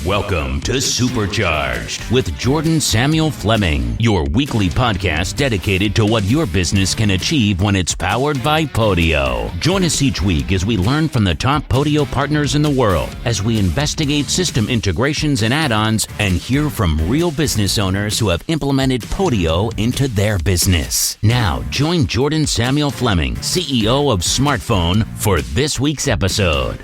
Welcome to Supercharged with Jordan Samuel Fleming, your weekly podcast dedicated to what your business can achieve when it's powered by Podio. Join us each week as we learn from the top Podio partners in the world, as we investigate system integrations and add-ons, and hear from real business owners who have implemented Podio into their business. Now, join Jordan Samuel Fleming, CEO of Smartphone, for this week's episode.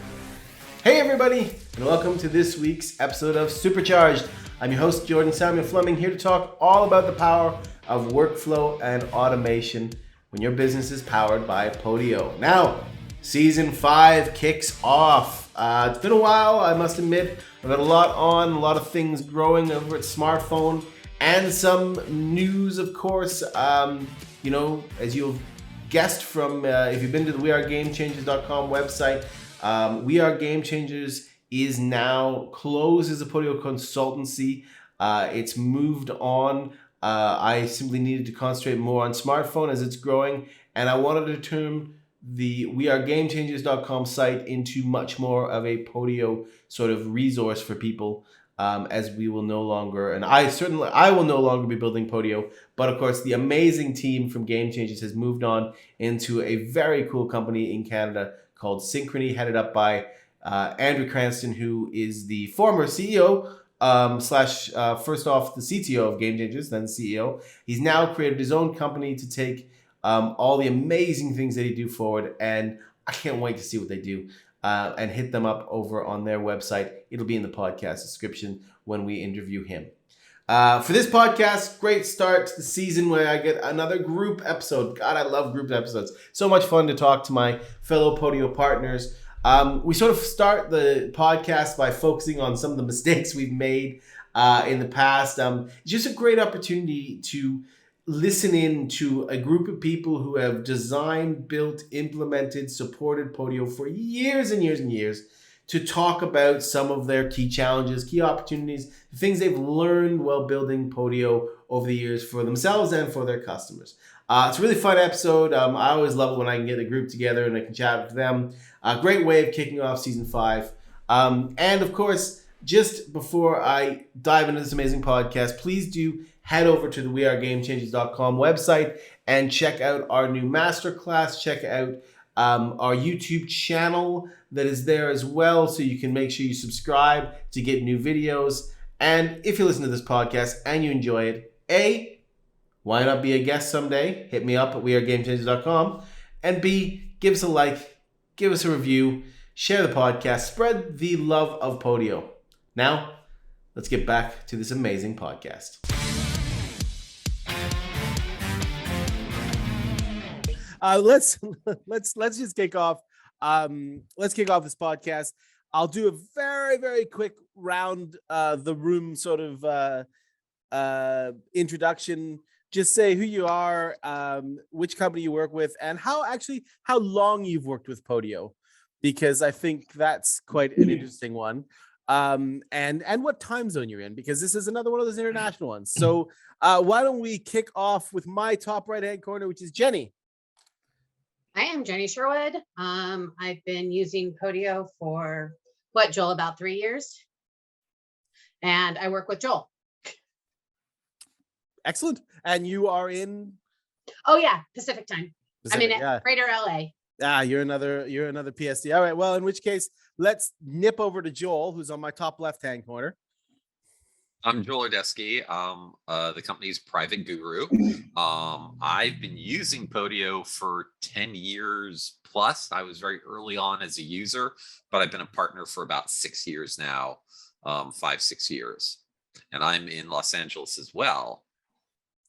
Hey everybody, and welcome to this week's episode of Supercharged. I'm your host, Jordan Samuel Fleming, here to talk all about the power of workflow and automation when your business is powered by Podio. Now, Season 5 kicks off. It's been a while, I must admit. I've got a lot on, a lot of things growing over at Smartphone, and some news, of course. As you've guessed from, if you've been to the wearegamechangers.com website, We Are Game Changers is now closed as a Podio consultancy. It's moved on. I simply needed to concentrate more on Smartphone as it's growing, and I wanted to turn the wearegamechangers.com site into much more of a Podio sort of resource for people, as we will no longer, and I will no longer be building Podio, but of course the amazing team from Game Changers has moved on into a very cool company in Canada called Synchrony, headed up by Andrew Cranston, who is the former CEO first off the CTO of Game Changers, then CEO. He's now created his own company to take all the amazing things that he do forward, and I can't wait to see what they do and hit them up over on their website. It'll be in the podcast description when we interview him. For this podcast, great start to the season where I get another group episode. God, I love group episodes. So much fun to talk to my fellow Podio partners. We sort of start the podcast by focusing on some of the mistakes we've made in the past. It's just a great opportunity to listen in to a group of people who have designed, built, implemented, supported Podio for years and years and years, to talk about some of their key challenges, key opportunities, the things they've learned while building Podio over the years for themselves and for their customers. It's a really fun episode. I always love it when I can get a group together and I can chat with them. A great way of kicking off Season 5. And of course, just before I dive into this amazing podcast, please do head over to the wearegamechangers.com website and check out our new masterclass. Check out our YouTube channel that is there as well, so you can make sure you subscribe to get new videos. And if you listen to this podcast and you enjoy it, why not be a guest someday? Hit me up at wearegamechangers.com. And B, give us a like, give us a review, share the podcast, spread the love of Podio. Now, let's get back to this amazing podcast. Let's just kick off. Let's kick off this podcast. I'll do a very, very quick round the room sort of introduction. Just say who you are, which company you work with, and how long you've worked with Podio, because I think that's quite an interesting one. And what time zone you're in, because this is another one of those international ones. So why don't we kick off with my top right-hand corner, which is Jennie. I am Jennie Sherwood. I've been using Podio for, Joel, about 3 years. And I work with Joel. Excellent. And you are in? Oh yeah, Pacific time. I'm in Greater LA. You're another PSD. All right. Well, in which case, let's nip over to Joel, who's on my top left-hand corner. I'm Joel Ordesky. The company's private guru. I've been using Podio for 10 years plus. I was very early on as a user, but I've been a partner for about 6 years now, 5-6 years. And I'm in Los Angeles as well.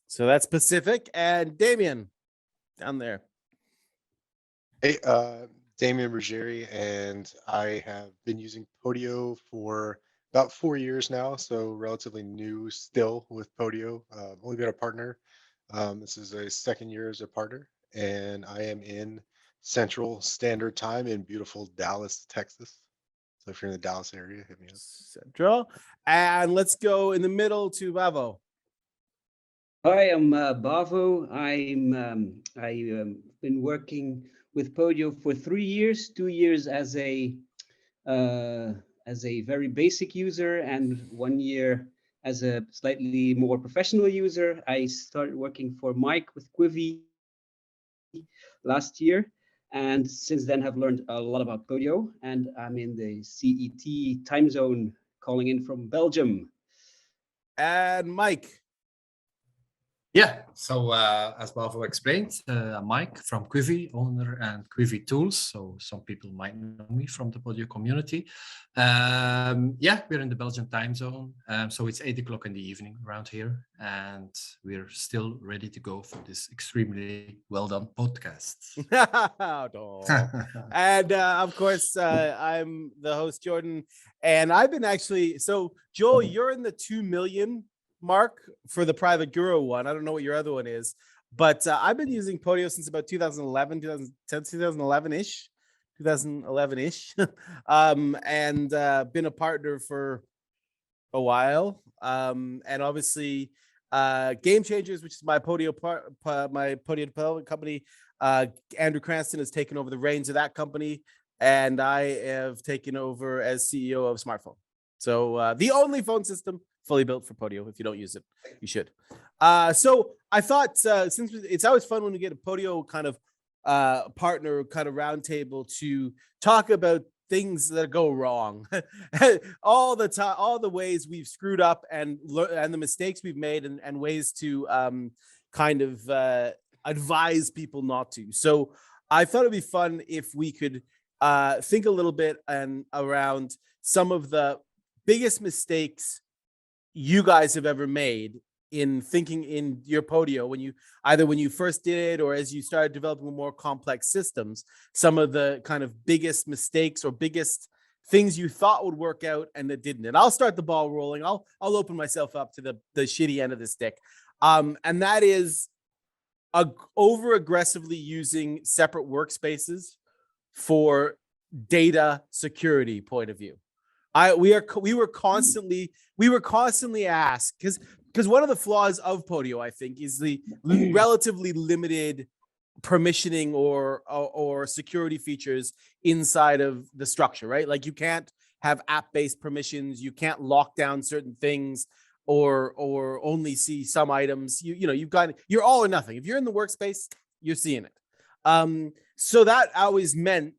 So that's Pacific. And Damien, down there. Hey, Damien Ruggieri, and I have been using Podio for about 4 years now, so relatively new still with Podio. Only been a partner. This is a second year as a partner, and I am in Central Standard Time in beautiful Dallas, Texas. So if you're in the Dallas area, hit me up. Central. And let's go in the middle to Bavo. Hi, I'm Bavo. I've been working with Podio for 3 years, 2 years as a as a very basic user and 1 year as a slightly more professional user. I started working for Mike with Quivi last year, and since then have learned a lot about Podio, and I'm in the CET time zone, calling in from Belgium. And Mike. Yeah, so as Bavo explained, I'm Mike from Quivi, owner and Quivi Tools. So some people might know me from the Podio community. Yeah, we're in the Belgian time zone. So it's 8 o'clock in the evening around here. And we're still ready to go for this extremely well done podcast. And of course, I'm the host, Jordan. And I've been actually, so Joel, you're in the 2 million mark for the private guru one. I don't know what your other one is, but I've been using Podio since about 2011 ish and been a partner for a while, and obviously Game Changers, which is my Podio development company, Andrew Cranston has taken over the reins of that company, and I have taken over as CEO of Smartphone. So the only phone system fully built for Podio. If you don't use it, you should. So I thought since it's always fun when we get a Podio kind of partner kind of roundtable to talk about things that go wrong all the time, all the ways we've screwed up and the mistakes we've made and ways to kind of advise people not to. So I thought it'd be fun if we could think a little bit and around some of the biggest mistakes you guys have ever made in thinking in your Podio when you first did it or as you started developing more complex systems, some of the kind of biggest mistakes or biggest things you thought would work out and that didn't. And I'll start the ball rolling. I'll open myself up to the shitty end of the stick. And that is over aggressively using separate workspaces for data security point of view. We were constantly asked because one of the flaws of Podio, I think, is the relatively limited permissioning or security features inside of the structure, right? Like you can't have app-based permissions, you can't lock down certain things or only see some items. You're all or nothing. If you're in the workspace, you're seeing it. So that always meant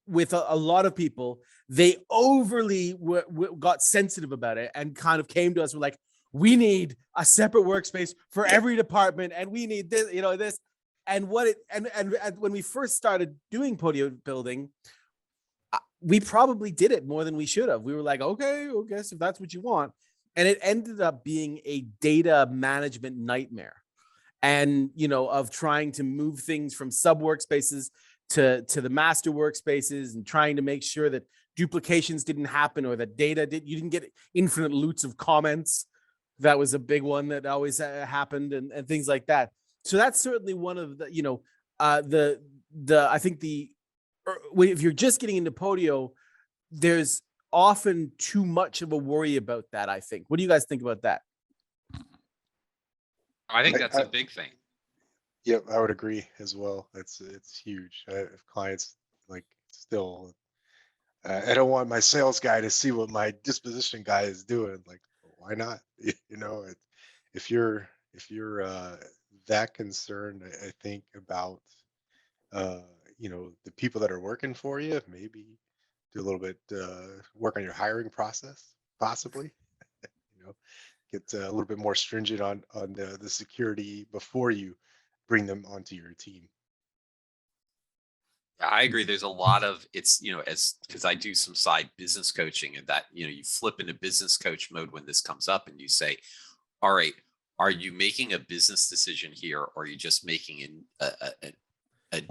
with a lot of people, they overly got sensitive about it and kind of came to us with like, we need a separate workspace for every department, and we need this, this. And when we first started doing Podio building, we probably did it more than we should have. We were like, okay, I guess if that's what you want. And it ended up being a data management nightmare. And, of trying to move things from sub workspaces to the master workspaces and trying to make sure that duplications didn't happen or that you didn't get infinite loops of comments. That was a big one that always happened and things like that. So that's certainly one of the, I think if you're just getting into Podio, there's often too much of a worry about that, I think. What do you guys think about that? I think that's a big thing. Yep, I would agree as well. It's huge. If clients still, I don't want my sales guy to see what my disposition guy is doing. Like, why not? If you're that concerned, I think about the people that are working for you, maybe do a little bit work on your hiring process, possibly. Get a little bit more stringent on the security before you bring them onto your team. I agree. There's a lot of because I do some side business coaching, and that, you flip into business coach mode when this comes up and you say, all right, are you making a business decision here? Or are you just making a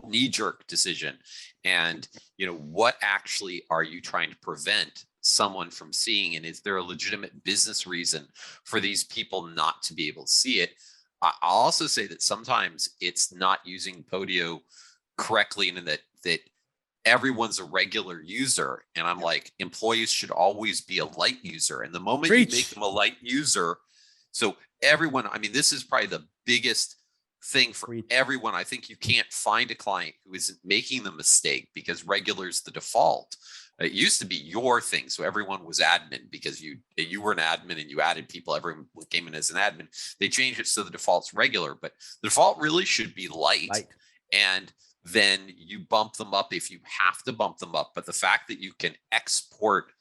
knee-jerk decision? And, what actually are you trying to prevent someone from seeing? And is there a legitimate business reason for these people not to be able to see it? I'll also say that sometimes it's not using Podio correctly, and that everyone's a regular user. And I'm like, employees should always be a light user. And the moment you make them a light user, so everyone, this is probably the biggest thing for everyone. I think you can't find a client who isn't making the mistake, because regular is the default. It used to be your thing, so everyone was admin because you were an admin and you added people. Everyone came in as an admin. They changed it so the default's regular, but the default really should be light. And then you bump them up if you have to bump them up. But the fact that you can export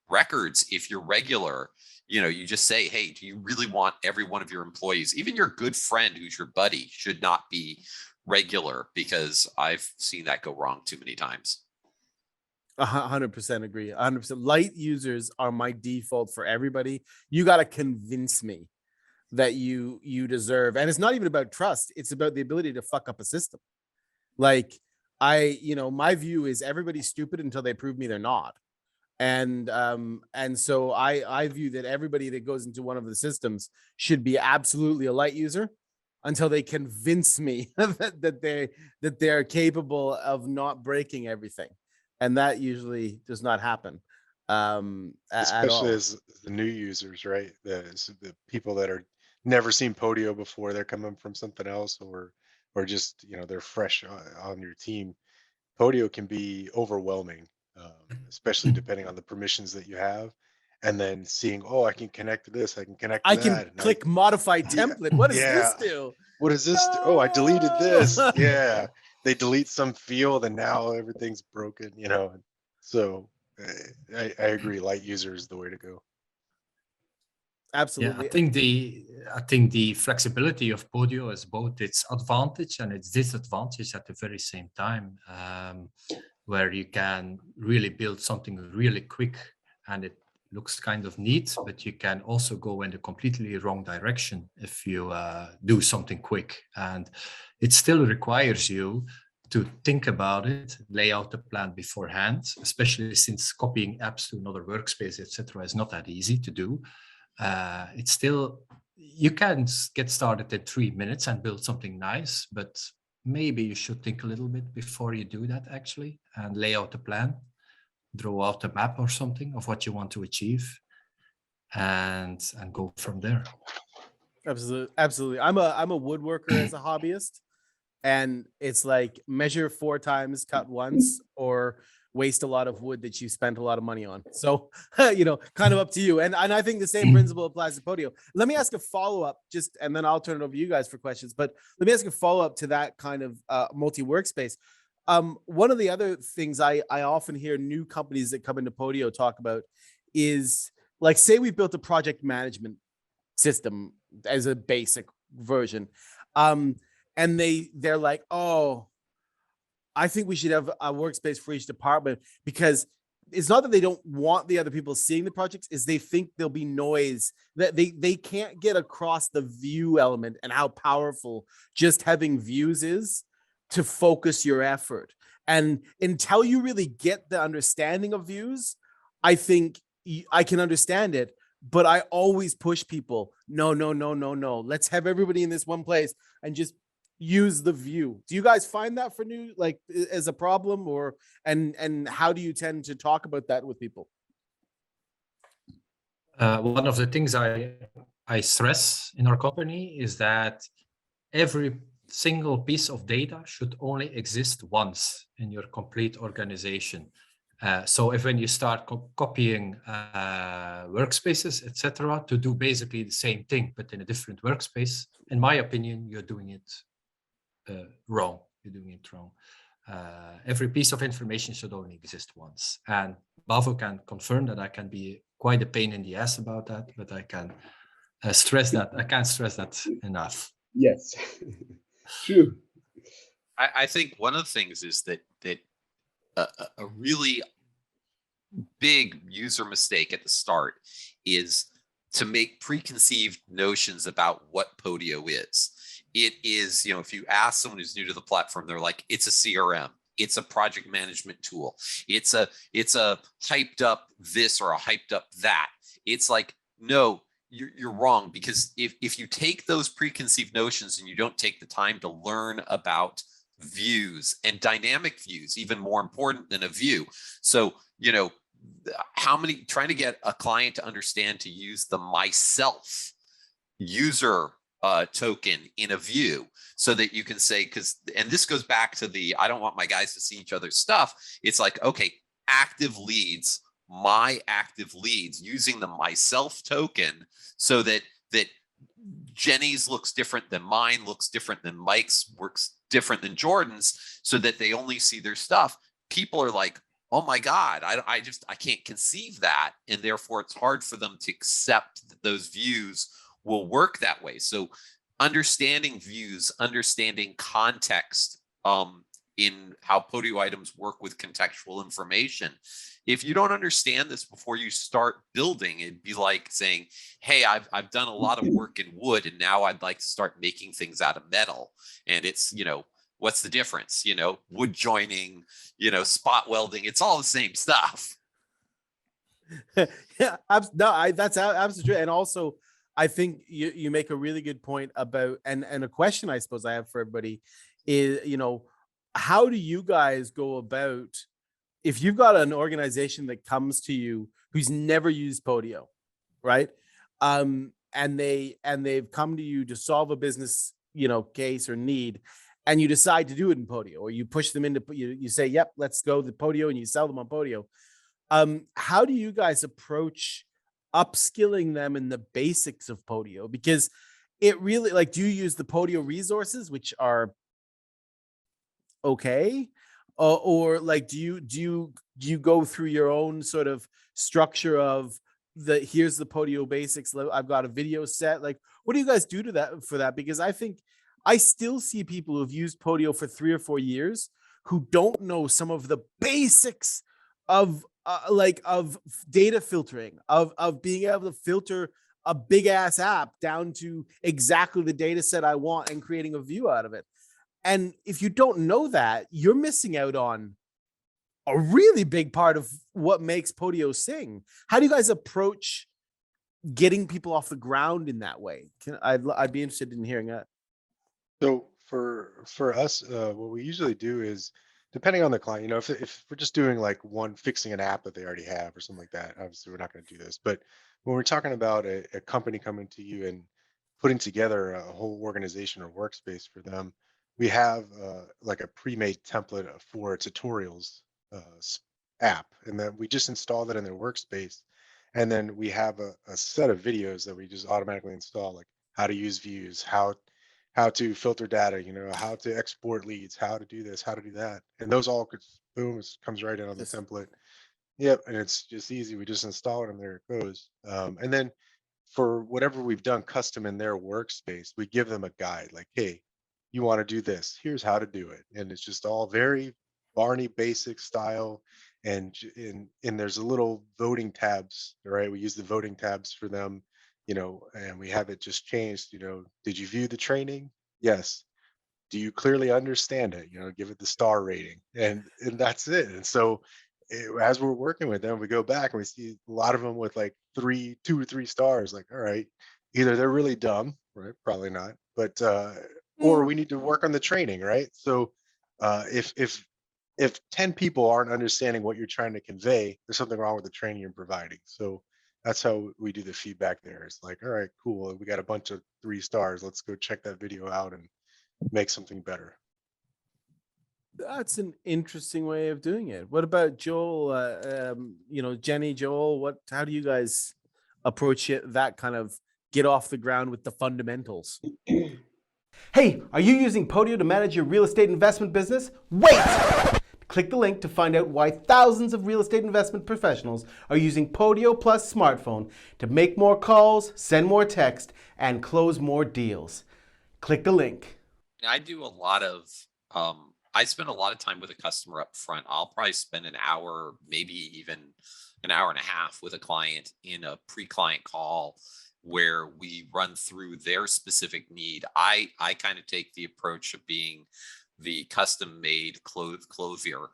records if you're regular, you just say, hey, do you really want every one of your employees, even your good friend who's your buddy, should not be regular, because I've seen that go wrong too many times. 100% agree. 100%. Light users are my default for everybody. You got to convince me that you deserve, and it's not even about trust. It's about the ability to fuck up a system. Like my view is everybody's stupid until they prove me they're not. And so I view that everybody that goes into one of the systems should be absolutely a light user until they convince me that they're capable of not breaking everything. And that usually does not happen. Especially as the new users, right? The people that are never seen Podio before, they're coming from something else, or just, they're fresh on your team. Podio can be overwhelming, especially depending on the permissions that you have. And then seeing, oh, I can connect to this, I can connect to that. I can click modify template. What does this do? What does this do? Oh, I deleted this. Yeah. They delete some field and now everything's broken, So I agree. Light user is the way to go. Absolutely. Yeah, I think the flexibility of Podio is both its advantage and its disadvantage at the very same time, where you can really build something really quick and it looks kind of neat, but you can also go in the completely wrong direction if you do something quick. And it still requires you to think about it, lay out the plan beforehand, especially since copying apps to another workspace, etc., is not that easy to do. It's still, you can get started in 3 minutes and build something nice, but maybe you should think a little bit before you do that actually, and lay out a plan, draw out a map or something of what you want to achieve, and go from there. Absolutely. I'm a woodworker as a hobbyist, and it's like measure 4 times, cut once, or waste a lot of wood that you spent a lot of money on. So, kind of up to you. And I think the same principle applies to Podio. Let me ask a follow-up, and then I'll turn it over to you guys for questions. But let me ask a follow-up to that kind of multi-workspace. One of the other things I often hear new companies that come into Podio talk about is, like, say we built a project management system as a basic version. And they're like, oh, I think we should have a workspace for each department, because it's not that they don't want the other people seeing the projects, is they think there'll be noise, that they can't get across the view element and how powerful just having views is to focus your effort. And until you really get the understanding of views, I think I can understand it, but I always push people, no. Let's have everybody in this one place and just use the view. Do you guys find that for new, like, as a problem, or and how do you tend to talk about that with people? One of the things I stress in our company is that every single piece of data should only exist once in your complete organization. So if when you start copying workspaces, etc., to do basically the same thing but in a different workspace, in my opinion, you're doing it wrong. You're doing it wrong. Every piece of information should only exist once. And Bavo can confirm that I can be quite a pain in the ass about that, but I can stress that. I can't stress that enough. Yes, true. I think one of the things is that a really big user mistake at the start is to make preconceived notions about what Podio is. It is, if you ask someone who's new to the platform, they're like, it's a CRM, it's a project management tool, it's a hyped up this or a hyped up that. It's like, no, you're wrong, because if you take those preconceived notions and you don't take the time to learn about views and dynamic views, even more important than a view. So, trying to get a client to understand to use the myself user token in a view, so that you can say, and this goes back to I don't want my guys to see each other's stuff. It's like, okay, active leads, my active leads, using the myself token so that Jennie's looks different than mine, looks different than Mike's, works different than Jordan's, so that they only see their stuff. People are like, oh my God, I can't conceive that. And therefore it's hard for them to accept that those views will work that way. So understanding views, understanding context in how Podio items work with contextual information. If you don't understand this before you start building, it'd be like saying, hey, I've done a lot of work in wood and now I'd like to start making things out of metal. And it's, what's the difference? Wood joining, spot welding, it's all the same stuff. Yeah, that's absolutely true. And also, I think you make a really good point about, and a question I suppose I have for everybody is, how do you guys go about, if you've got an organization that comes to you who's never used Podio, right? And they've come to you to solve a business, case or need, and you decide to do it in Podio, or you push them into, you say, yep, let's go the Podio, and you sell them on Podio. How do you guys approach upskilling them in the basics of Podio? Because it really, do you use the Podio resources, which are okay, or do you go through your own sort of structure of here's the Podio basics, I've got a video set? What do you guys do for that? Because I think I still see people who've used Podio for 3 or 4 years who don't know some of the basics of of data filtering, of being able to filter a big ass app down to exactly the data set I want and creating a view out of it. And if you don't know that, you're missing out on a really big part of what makes Podio sing. How do you guys approach getting people off the ground in that way? I'd be interested in hearing that. So for us, what we usually do is, depending on the client, if we're just doing fixing an app that they already have or something like that, obviously we're not going to do this. But when we're talking about a company coming to you and putting together a whole organization or workspace for them, we have a pre-made template for tutorials app, and then we just install that in their workspace. And then we have a set of videos that we just automatically install, like how to use views, how to filter data, how to export leads, how to do this, how to do that. And those all boom, it comes right in on the template. Yep. And it's just easy. We just install it and there it goes. And then for whatever we've done custom in their workspace, we give them a guide like, hey, you want to do this, here's how to do it. And it's just all very Barney basic style. And there's a little voting tabs, right? We use the voting tabs for them, and we have it just changed. Did you view the training? Yes. Do you clearly understand it? Give it the star rating, and that's it. And so as we're working with them, we go back and we see a lot of them with 2 or 3 stars. All right, either they're really dumb, right? Probably not, but or we need to work on the training, right? So if 10 people aren't understanding what you're trying to convey, there's something wrong with the training you're providing. So that's how we do the feedback there. It's all right, cool. We got a bunch of 3 stars. Let's go check that video out and make something better. That's an interesting way of doing it. What about Joel? Jennie, Joel, how do you guys approach it? That kind of get off the ground with the fundamentals. Hey, are you using Podio to manage your real estate investment business? Wait! Click the link to find out why thousands of real estate investment professionals are using Podio Plus smartphone to make more calls, send more text, and close more deals. Click the link. I do a lot of, I spend a lot of time with a customer up front. I'll probably spend an hour, maybe even an hour and a half with a client in a pre-client call where we run through their specific need. I kind of take the approach of being the custom-made clothier,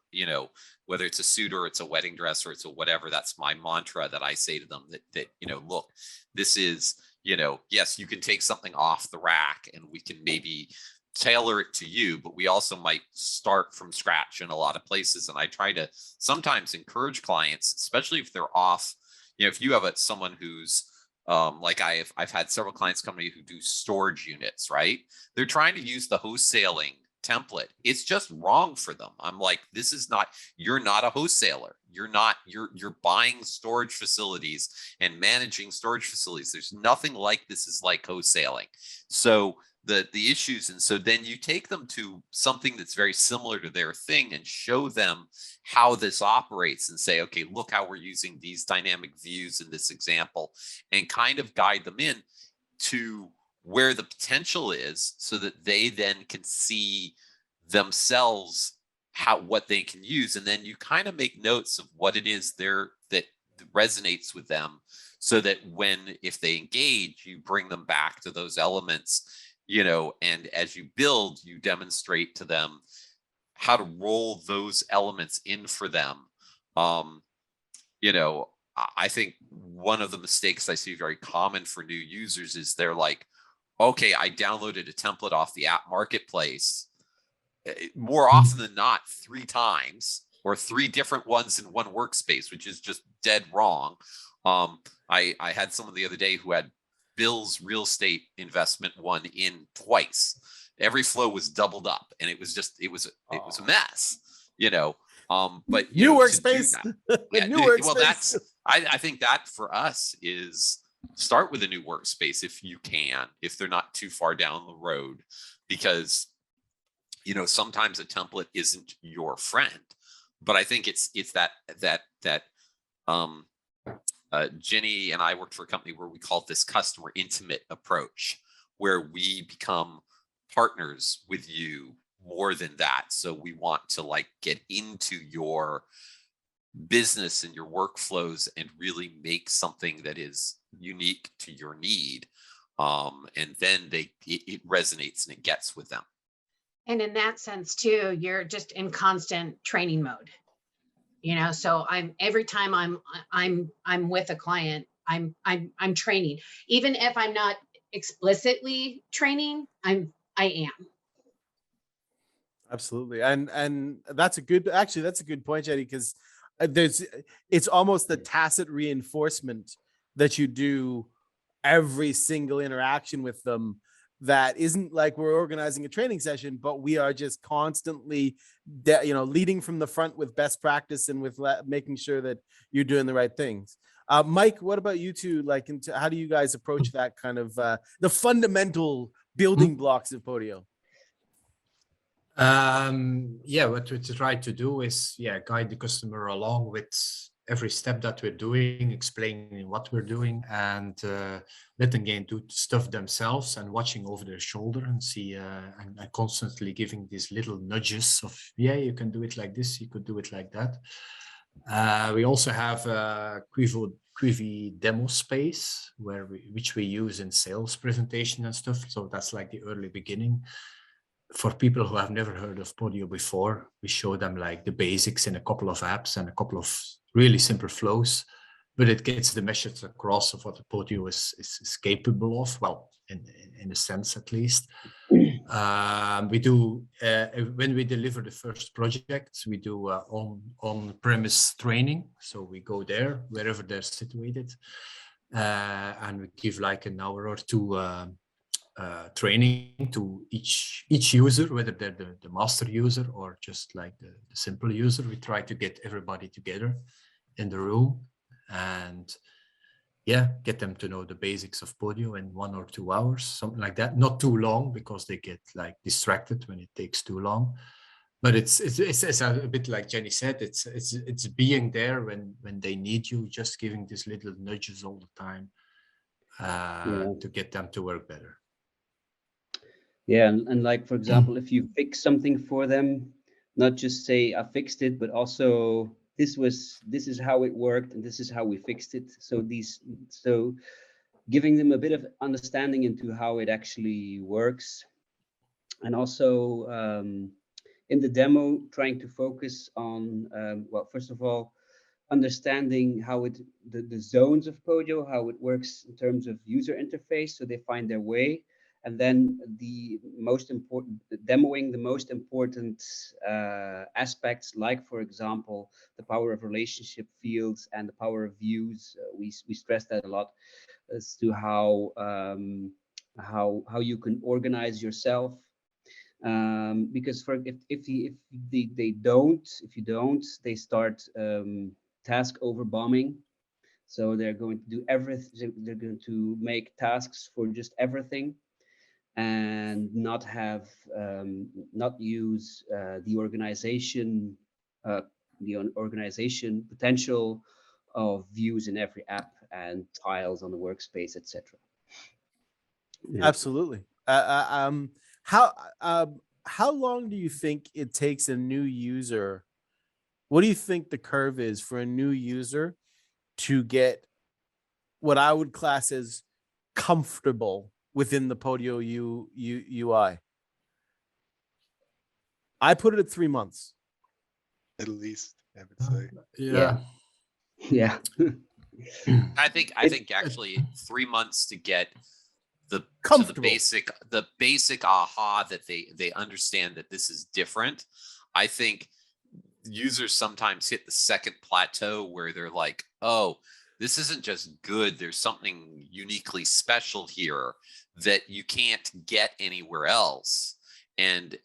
whether it's a suit or it's a wedding dress or it's a whatever. That's my mantra that I say to them that look, this is, yes, you can take something off the rack and we can maybe tailor it to you, but we also might start from scratch in a lot of places. And I try to sometimes encourage clients, especially if they're off, if you have someone who's I've had several clients come to me who do storage units, right? They're trying to use the wholesaling template. It's just wrong for them. I'm like, this is not, you're not a wholesaler. You're buying storage facilities and managing storage facilities. There's nothing like this is like wholesaling. So the issues, and so then you take them to something that's very similar to their thing and show them how this operates and say, okay, look how we're using these dynamic views in this example, and kind of guide them in to where the potential is so that they then can see themselves what they can use. And then you kind of make notes of what it is that resonates with them, so that if they engage, you bring them back to those elements, and as you build, you demonstrate to them how to roll those elements in for them. I think one of the mistakes I see very common for new users is they're like, okay, I downloaded a template off the app marketplace. More often than not, 3 times, or 3 different ones in one workspace, which is just dead wrong. I had someone the other day who had Bill's real estate investment one in twice. Every flow was doubled up, and it was a mess, but new workspace. New workspace. Well, I think that for us is start with a new workspace if you can, if they're not too far down the road, because sometimes a template isn't your friend. But I think it's that Jennie and I worked for a company where we called this customer intimate approach, where we become partners with you more than that. So we want to get into your business and your workflows and really make something that is unique to your need. And then it resonates and it gets with them. And in that sense too, you're just in constant training mode. So every time I'm with a client, I'm training. Even if I'm not explicitly training, I am. Absolutely. And that's a good point, Jennie, because it's almost the tacit reinforcement that you do every single interaction with them. That isn't like we're organizing a training session, but we are just constantly, leading from the front with best practice and with making sure that you're doing the right things. Mike, what about you two? How do you guys approach that kind of the fundamental building blocks of Podio? What we try to do is guide the customer along with every step that we're doing, explaining what we're doing, and letting them do stuff themselves and watching over their shoulder and see and constantly giving these little nudges of, you can do it like this, you could do it like that. We also have a Quivi demo space which we use in sales presentation and stuff. So that's like the early beginning. For people who have never heard of Podio before, we show them the basics in a couple of apps and a couple of really simple flows, but it gets the message across of what the Podio is capable of, well, in a sense at least. We do, when we deliver the first project, we do on-premise training. So we go there, wherever they're situated, and we give an hour or two training to each user, whether they're the master user or just the simple user. We try to get everybody together in the room and get them to know the basics of Podio in 1 or 2 hours, something like that. Not too long, because they get distracted when it takes too long. But it's a bit like Jennie said, it's being there when they need you, just giving these little nudges all the time to get them to work better. Yeah, and for example, if you fix something for them, not just say I fixed it, but also this is how it worked and this is how we fixed it. So giving them a bit of understanding into how it actually works, and also in the demo trying to focus on first of all, understanding how the zones of Podio, how it works in terms of user interface, so they find their way. And then demoing the most important aspects, like, for example, the power of relationship fields and the power of views. We stress that a lot as to how you can organize yourself. Because if you don't, they start task overbombing. So they're going to do everything. They're going to make tasks for just everything, and not use the organization potential of views in every app and tiles on the workspace, etc. Absolutely. How long do you think it takes a new user? What do you think the curve is for a new user to get what I would class as comfortable within the Podio UI? I put it at 3 months. At least, I would say. Yeah. I think actually 3 months to get the basic aha that they understand that this is different. I think users sometimes hit the second plateau where they're like, oh, this isn't just good. There's something uniquely special here that you can't get anywhere else. And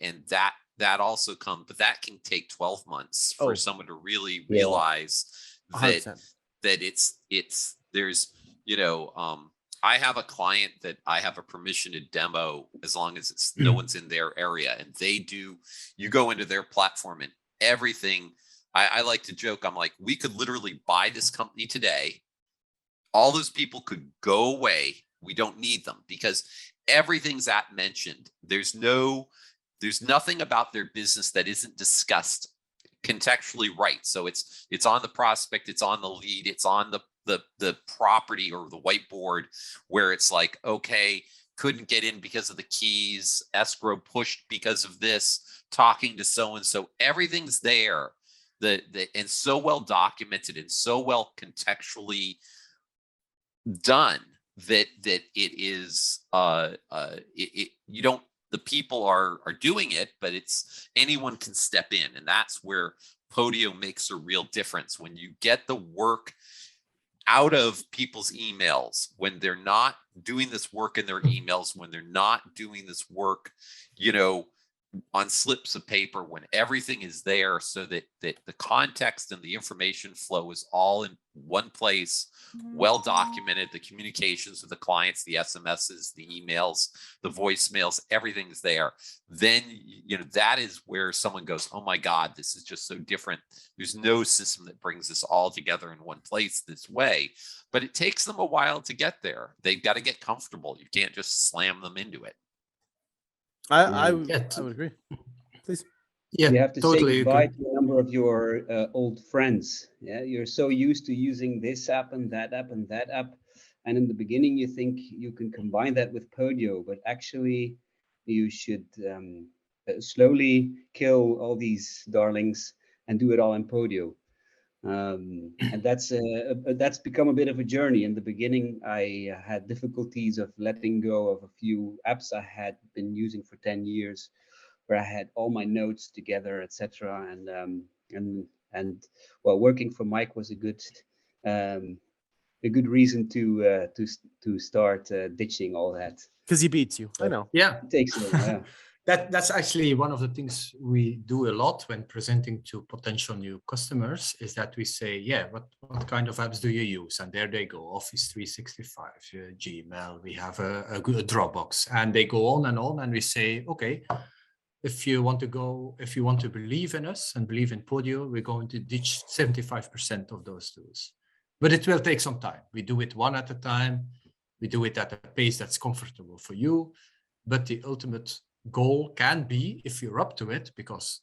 that also comes, but that can take 12 months for someone to really realize that 100%. that it's there's, I have a client that I have a permission to demo as long as it's no one's in their area, and you go into their platform and everything. I like to joke. I'm like, we could literally buy this company today. All those people could go away. We don't need them because everything's mentioned. There's nothing about their business that isn't discussed contextually right. So it's on the prospect, it's on the lead, it's on the property or the whiteboard where it's like, okay, couldn't get in because of the keys, escrow pushed because of this, talking to so and so. Everything's there. And so well documented and so well contextually done that it is you don't, the people are doing it, but it's anyone can step in, and that's where Podio makes a real difference. When you get the work out of people's emails, when they're not doing this work in their emails, when they're not doing this work, on slips of paper, when everything is there so that the context and the information flow is all in one place, well documented, the communications with the clients, the SMSs, the emails, the voicemails, everything's there. Then, that is where someone goes, oh my God, this is just so different. There's no system that brings this all together in one place this way, but it takes them a while to get there. They've got to get comfortable. You can't just slam them into it. I would agree. Please. Yeah, you have to totally say goodbye agree. to a number of your old friends. Yeah, you're so used to using this app and that app and that app, and in the beginning you think you can combine that with Podio, but actually you should slowly kill all these darlings and do it all in Podio. And that's become a bit of a journey. In the beginning, I had difficulties of letting go of a few apps I had been using for 10 years, where I had all my notes together, etc. And well, working for Mike was a good reason to start ditching all that. Because he beats you. I know. Yeah, it takes a while. Yeah. That's actually one of the things we do a lot when presenting to potential new customers, is that we say, yeah, what kind of apps do you use? And there they go, Office 365, Gmail, we have a good Dropbox, and they go on, and we say, okay, if you want to believe in us and believe in Podio, we're going to ditch 75% of those tools. But it will take some time. We do it one at a time. We do it at a pace that's comfortable for you. But the ultimate goal can be, if you're up to it, because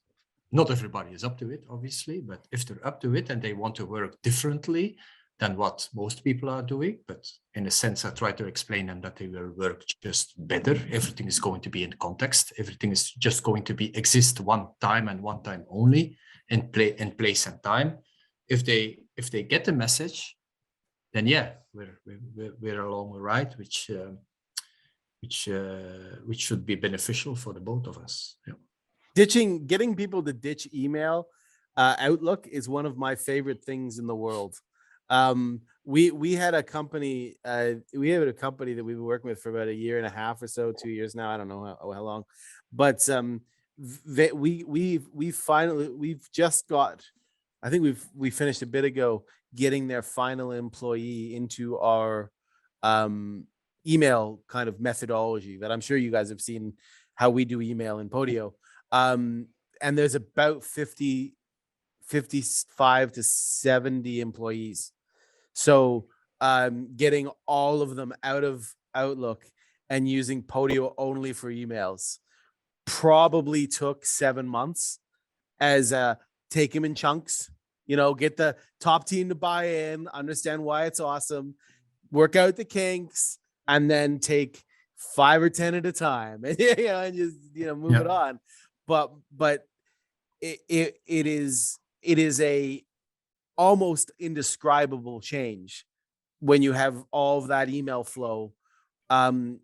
not everybody is up to it, obviously, but if they're up to it and they want to work differently than what most people are doing, but in a sense, I try to explain them that they will work just better. Everything is going to be in context. Everything is just going to exist one time and one time only, in place and time. If they get the message, then yeah, we're along the ride, which should be beneficial for the both of us. Yeah. Getting people to ditch email, Outlook is one of my favorite things in the world. we had a company that we've been working with for about a year and a half or so, 2 years now. I don't know how long, but we've just got, I think we finished a bit ago getting their final employee into our email kind of methodology that I'm sure you guys have seen how we do email in Podio. And there's about 55 to 70 employees. So getting all of them out of Outlook and using Podio only for emails probably took 7 months as take them in chunks, get the top team to buy in, understand why it's awesome, work out the kinks, and then take 5 or 10 at a time and, and just, move it on. But it is a almost indescribable change when you have all of that email flow coming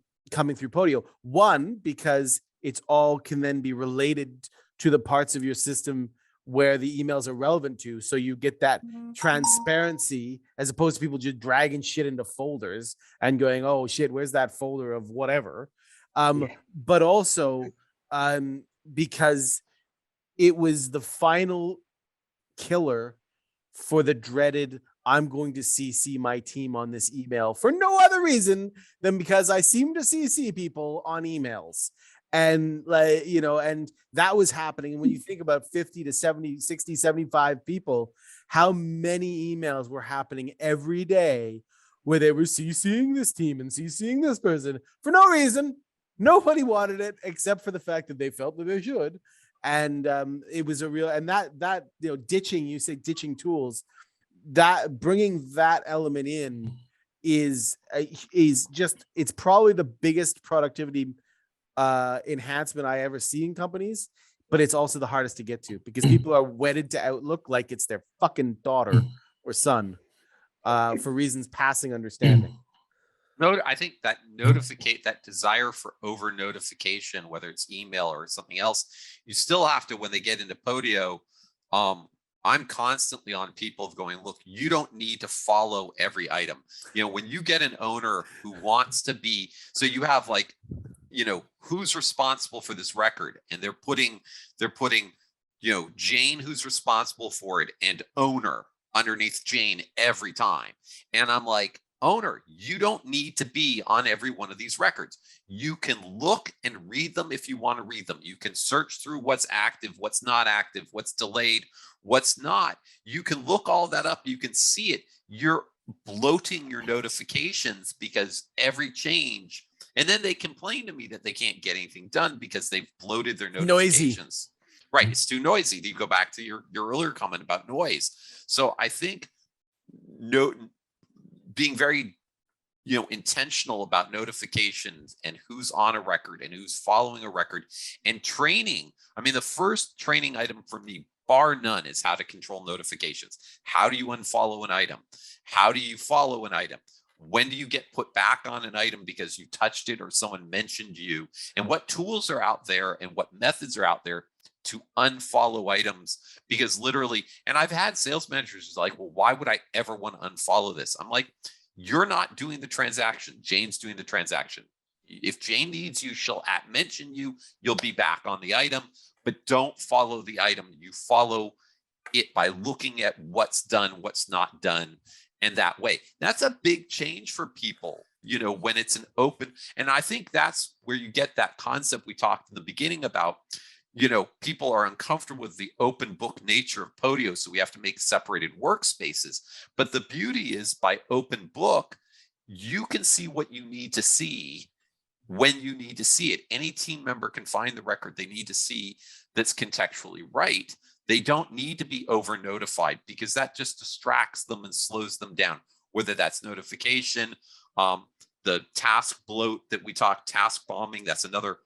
through Podio. One, because it's all can then be related to the parts of your system where the emails are relevant to. So you get that transparency as opposed to people just dragging shit into folders and going, oh shit, where's that folder of whatever? But also because it was the final killer for the dreaded, I'm going to CC my team on this email for no other reason than because I seem to CC people on emails. And and that was happening. And when you think about 50 to 70, 60, 75 people, how many emails were happening every day where they were CCing this team and CCing this person for no reason. Nobody wanted it except for the fact that they felt that they should. And it was a real, and that ditching, you say ditching tools, that bringing that element in is just, it's probably the biggest productivity enhancement I ever see in companies, but it's also the hardest to get to because people are wedded to Outlook like it's their fucking daughter or son for reasons passing understanding. No, I think that that desire for over notification, whether it's email or something else, you still have to, when they get into Podio, I'm constantly on people going, look, you don't need to follow every item. When you get an owner who wants to be, so you have like, who's responsible for this record, and they're putting, Jane, who's responsible for it, and owner underneath Jane every time. And I'm like, owner, you don't need to be on every one of these records. You can look and read them if you want to read them. You can search through what's active, what's not active, what's delayed, what's not. You can look all that up. You can see it. You're bloating your notifications because every change, and then they complain to me that they can't get anything done because they've bloated their notifications. Noisy. Right. It's too noisy. You go back to your earlier comment about noise. So I think being very, intentional about notifications and who's on a record and who's following a record and training. I mean, the first training item for me, bar none, is how to control notifications. How do you unfollow an item? How do you follow an item? When do you get put back on an item because you touched it or someone mentioned you? And what tools are out there and what methods are out there to unfollow items? Because literally, and I've had sales managers who's like, well, why would I ever want to unfollow this? I'm like, you're not doing the transaction. Jane's doing the transaction. If Jane needs you, she'll mention you. You'll be back on the item, but don't follow the item. You follow it by looking at what's done, what's not done. And that way, that's a big change for people, when it's an open. And I think that's where you get that concept we talked in the beginning about, people are uncomfortable with the open book nature of Podio. So we have to make separated workspaces. But the beauty is by open book, you can see what you need to see when you need to see it. Any team member can find the record they need to see that's contextually right. They don't need to be over notified because that just distracts them and slows them down, whether that's notification, the task bloat that we talk, task bombing. That's another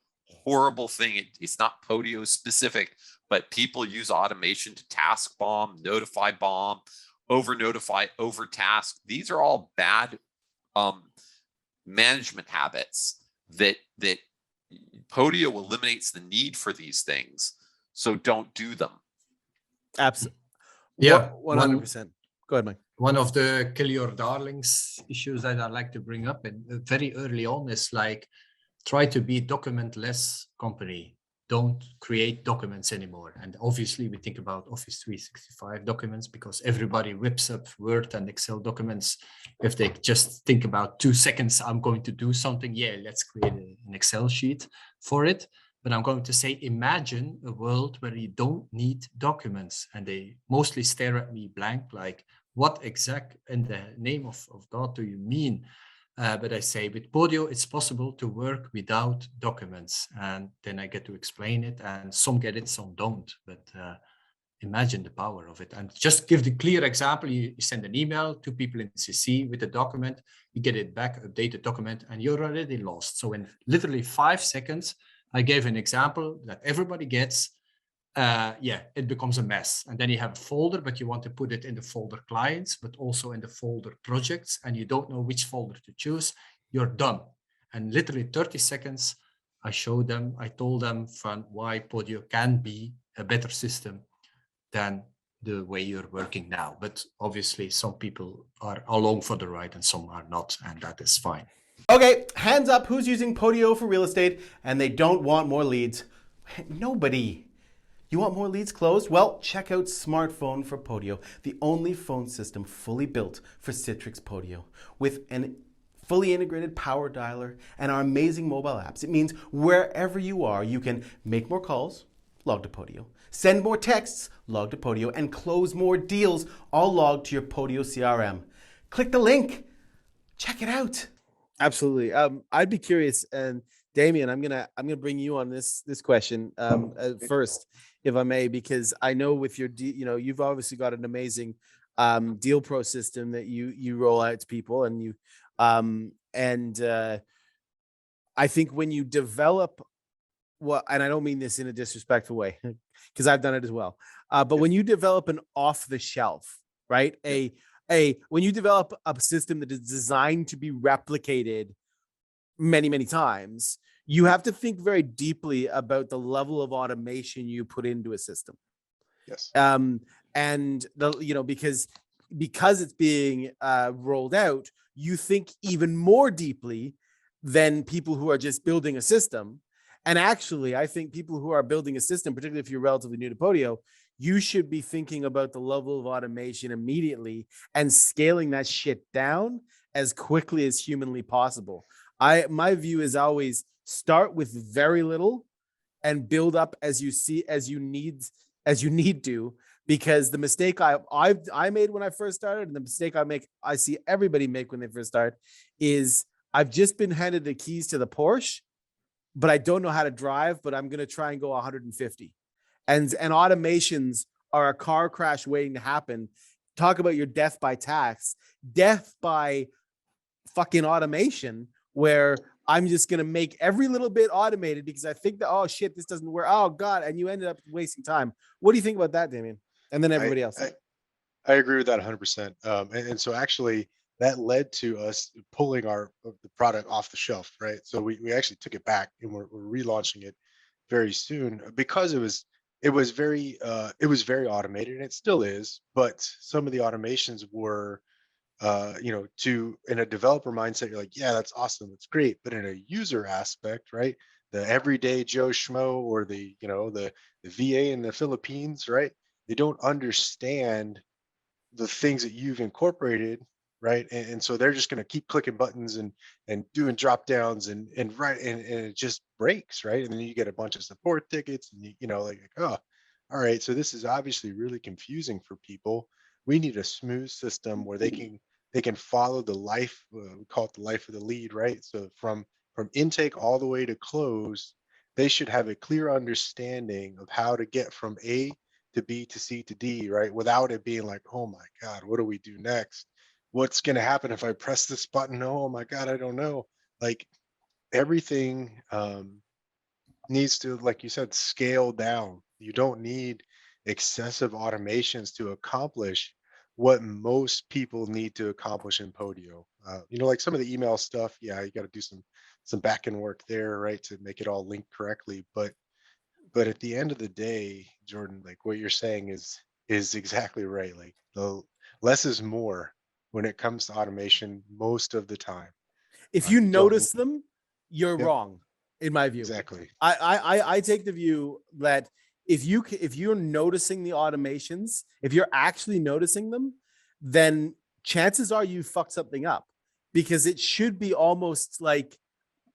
horrible thing. It's not Podio specific, but people use automation to task bomb, notify bomb, over notify, over task. These are all bad management habits that Podio eliminates the need for these things. So don't do them. Absolutely. Yeah, 100%. Go ahead, Mike. one of the kill your darlings issues that I like to bring up and very early on is like, try to be document-less company. Don't create documents anymore. And obviously we think about Office 365 documents because everybody whips up Word and Excel documents. If they just think about 2 seconds, I'm going to do something. Yeah, let's create an Excel sheet for it. But I'm going to say, imagine a world where you don't need documents. And they mostly stare at me blank, like, what exact in the name of God do you mean? But I say with Podio, it's possible to work without documents. And then I get to explain it, and some get it, some don't. But imagine the power of it. And just give the clear example. You send an email to people in CC with a document, you get it back, update the document, and you're already lost. So in literally 5 seconds, I gave an example that everybody gets. It becomes a mess. And then you have a folder, but you want to put it in the folder clients, but also in the folder projects, and you don't know which folder to choose. You're done. And literally 30 seconds, I told them why Podio can be a better system than the way you're working now. But obviously some people are along for the ride and some are not, and that is fine. Okay, hands up who's using Podio for real estate and they don't want more leads. Nobody. You want more leads closed? Well, check out Smartphone for Podio, the only phone system fully built for Citrix Podio. With an fully integrated power dialer and our amazing mobile apps, it means wherever you are, you can make more calls, log to Podio, send more texts, log to Podio, and close more deals, all logged to your Podio CRM. Click the link. Check it out. Absolutely. I'd be curious, and Damien, I'm gonna bring you on this question first, if I may, because I know with your you've obviously got an amazing DealPro system that you roll out to people, and you I think when you develop and I don't mean this in a disrespectful way because I've done it as well, but when you develop an off the shelf, right, when you develop a system that is designed to be replicated many times, you have to think very deeply about the level of automation you put into a system. Yes. And because it's being rolled out, you think even more deeply than people who are just building a system. And actually, I think people who are building a system, particularly if you're relatively new to Podio, you should be thinking about the level of automation immediately and scaling that shit down as quickly as humanly possible. My view is always start with very little and build up as you need to, because the mistake I made when I first started, and the mistake I see everybody make when they first start, is I've just been handed the keys to the Porsche, but I don't know how to drive, but I'm going to try and go 150. And automations are a car crash waiting to happen. Talk about your death by tax, death by fucking automation, where I'm just going to make every little bit automated because I think that, oh shit, this doesn't work. Oh God. And you ended up wasting time. What do you think about that, Damien? And then everybody else. I agree with that 100%. And so actually that led to us pulling the product off the shelf, right? So we actually took it back and we're relaunching it very soon because it was very automated, and it still is, but some of the automations were in a developer mindset, you're like, yeah, that's awesome, that's great. But in a user aspect, right, the everyday Joe Schmo or the VA in the Philippines, right, they don't understand the things that you've incorporated, right? And so they're just going to keep clicking buttons and doing drop downs and it just breaks, right? And then you get a bunch of support tickets, and oh, all right, so this is obviously really confusing for people. We need a smooth system where they can follow the life, we call it the life of the lead, right? So from intake all the way to close, they should have a clear understanding of how to get from A to B to C to D, right? Without it being like, oh my God, what do we do next? What's going to happen if I press this button? Oh my God, I don't know. Like everything needs to, like you said, scale down. You don't need excessive automations to accomplish what most people need to accomplish in Podio. Like some of the email stuff, yeah, you got to do some back end work there, right, to make it all linked correctly. But at the end of the day, Jordan, like what you're saying is exactly right. Like less is more when it comes to automation most of the time. If you don't- notice them, you're Yep. wrong, in my view. Exactly. I take the view that if you're noticing the automations, if you're actually noticing them, then chances are you fucked something up, because it should be almost like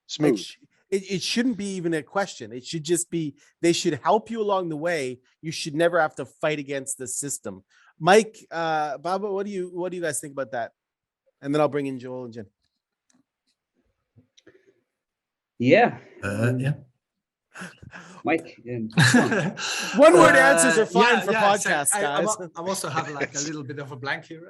Smooth. it shouldn't be even a question. It should just be, they should help you along the way. You should never have to fight against the system. Mike, Baba, what do you guys think about that? And then I'll bring in Joel and Jen. Yeah. Yeah. Mike. One word answers are fine for so podcasts, guys. I'm also have like a little bit of a blank here.